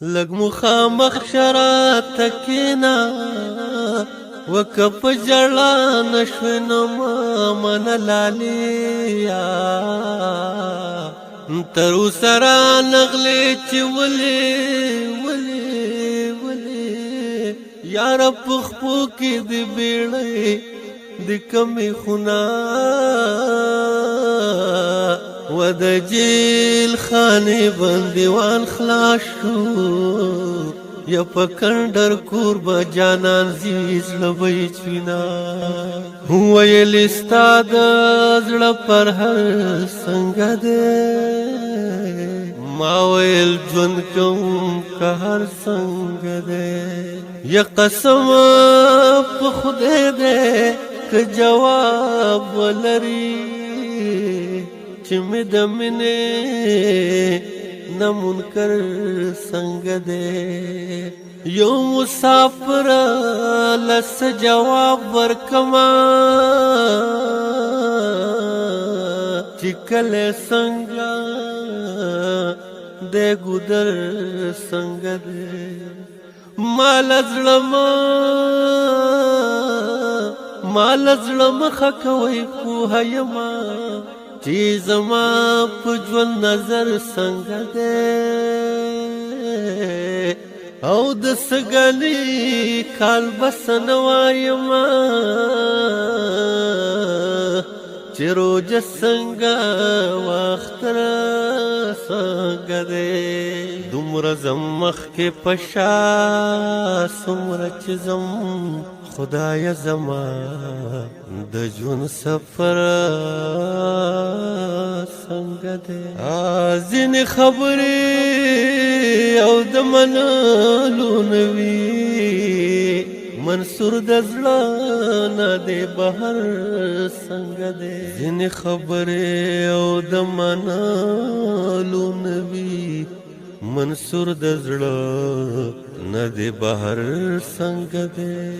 لږ مخامخ شرات تکینا وکه په ژړا نشوې نو ما منلالیا تر اوسه رانغلې چې ولې یار په خپو کې د بیړۍ د کمې خونه و د جیل خانې بندیوان خلاص شو یا په کندر کور به جانان زی زړه به یې چوینا ویل ستا د زړه پر هر څنګه دی ما ویل ژوند کوم که هر څنګه دی یا قسم په خدای دی که جواب ولري چې مې د مینې نه منکر څنګه دی یو مسافر لس جواب ورکما چې کله څنګه د ګودر څنګه دی مال زړه مخه کوي پوهه یما چې زما په ژوند نظر څنګه دی او د سګلي کال بس نه وایما چې روژه څنګه واختر څنګه دی دومره زم مخکې په شا څومره چې زم خدای زما د ژوند سفر څنګه دی ځینې خبرې او د منلو نه وي منصور د زړه نه دی بهر څنګه دی ځینې خبرې او د منلو نه وي منصور د زړه نه دی بهر څنګه دی